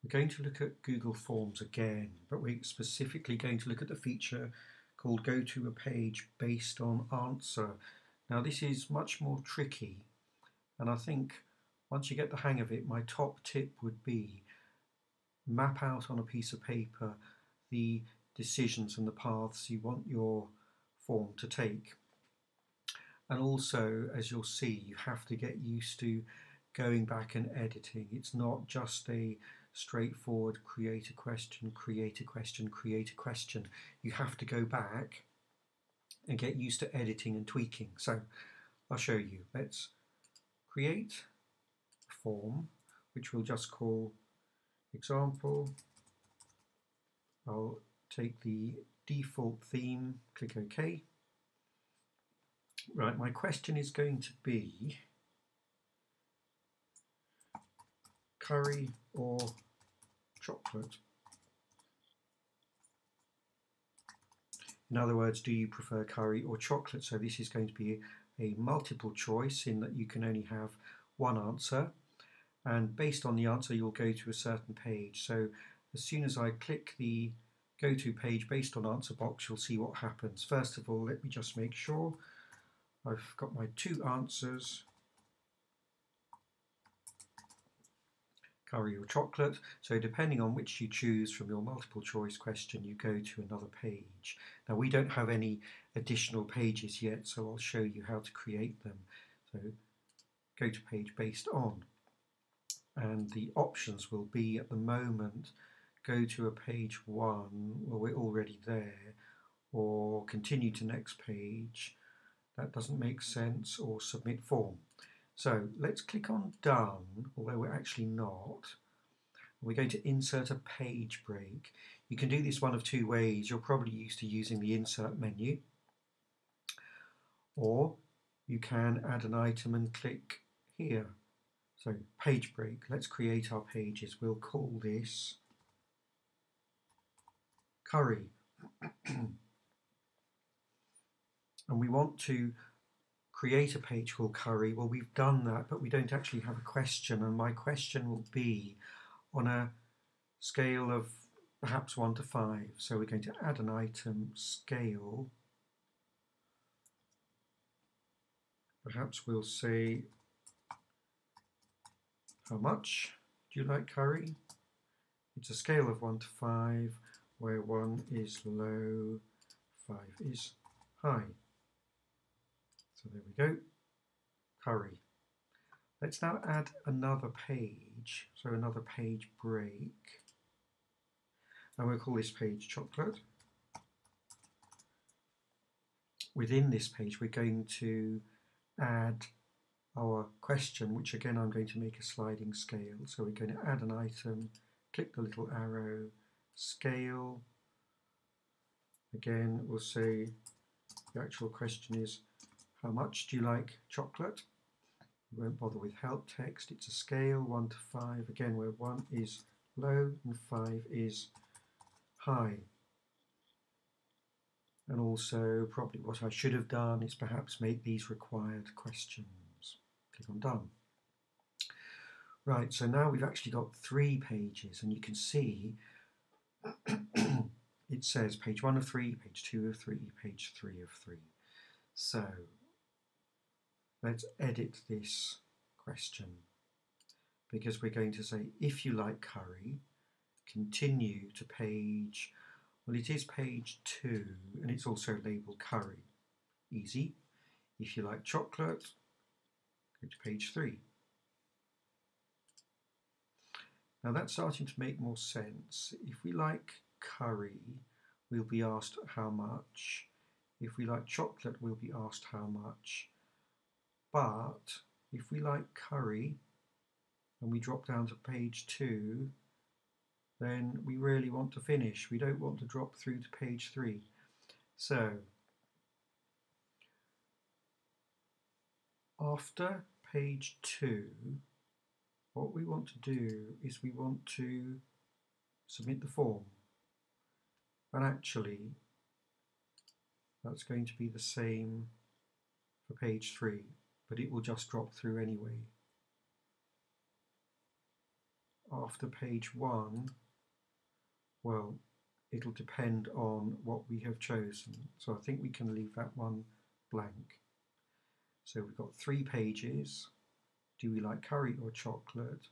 We're going to look at Google Forms again, but we're specifically going to look at the feature called Go to a Page Based on Answer. Now this is much more tricky, and I think once you get the hang of it, my top tip would be map out on a piece of paper the decisions and the paths you want your form to take. And also, as you'll see, you have to get used to going back and editing. It's not just a straightforward create a question, create a question, create a question. You have to go back and get used to editing and tweaking. So I'll show you. Let's create a form, which we'll just call example. I'll take the default theme, click OK. Right, my question is going to be curry or chocolate. In other words, do you prefer curry or chocolate? So this is going to be a multiple choice in that you can only have one answer, and based on the answer you'll go to a certain page. So as soon as I click the go to page based on answer box, you'll see what happens. First of all, let me just make sure I've got my two answers, curry or chocolate. So depending on which you choose from your multiple choice question, you go to another page. Now we don't have any additional pages yet, so I'll show you how to create them. So go to page based on, and the options will be at the moment go to a page 1, well we're already there, or continue to next page, that doesn't make sense, or submit form. So let's click on done, although we're actually not. We're going to insert a page break. You can do this one of two ways. You're probably used to using the insert menu, or you can add an item and click here. So page break, let's create our pages. We'll call this curry. And we want to create a page called curry. Well, we've done that, but we don't actually have a question, and my question will be on a scale of perhaps 1 to 5. So we're going to add an item, scale. Perhaps we'll say, how much do you like curry? It's a scale of 1 to 5, where 1 is low, 5 is high. So there we go, curry. Let's now add another page, so another page break. And we'll call this page chocolate. Within this page we're going to add our question, which again I'm going to make a sliding scale. So we're going to add an item, click the little arrow, scale. Again we'll say the actual question is, how much do you like chocolate? We won't bother with help text. It's a scale 1 to 5, again where 1 is low and 5 is high. And also probably what I should have done is perhaps make these required questions. Click on done. Right, so now we've actually got 3 pages, and you can see it says page 1 of 3, page 2 of 3, page 3 of 3. So let's edit this question, because we're going to say, if you like curry, continue to page, well it is page 2, and it's also labelled curry. Easy. If you like chocolate, go to page 3. Now that's starting to make more sense. If we like curry, we'll be asked how much. If we like chocolate, we'll be asked how much. But if we like curry and we drop down to page 2, then we really want to finish. We don't want to drop through to page 3. So after page 2, what we want to do is we want to submit the form. And actually that's going to be the same for page 3, but it will just drop through anyway. after page 1, well, it'll depend on what we have chosen. So I think we can leave that one blank. So we've got 3 pages. Do we like curry or chocolate?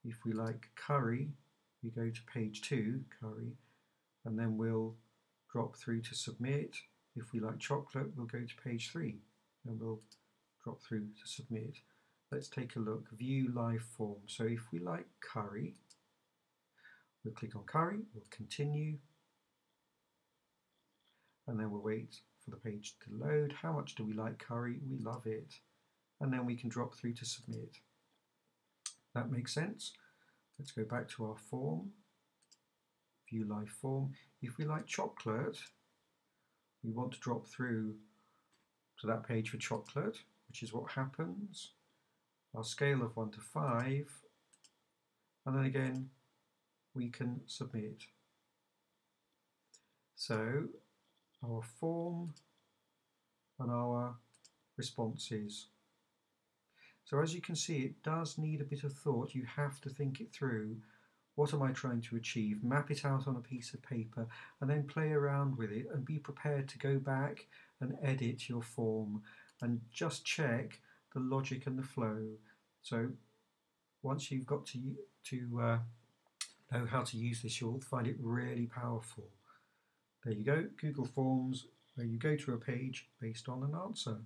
If we like curry, we go to page 2, curry, and then we'll drop through to submit. If we like chocolate, we'll go to page 3 and we'll drop through to submit. Let's take a look, view live form. So if we like curry, we'll click on curry, we'll continue, and then we'll wait for the page to load. How much do we like curry? We love it. And then we can drop through to submit. That makes sense. Let's go back to our form, view live form. If we like chocolate, we want to drop through to that page for chocolate, which is what happens. Our scale of 1 to 5, and then again we can submit. So our form and our responses. So as you can see, it does need a bit of thought. You have to think it through. What am I trying to achieve? Map it out on a piece of paper and then play around with it and be prepared to go back and edit your form and just check the logic and the flow. So once you've got to know how to use this, you'll find it really powerful. There you go, Google Forms, where you go to a page based on an answer.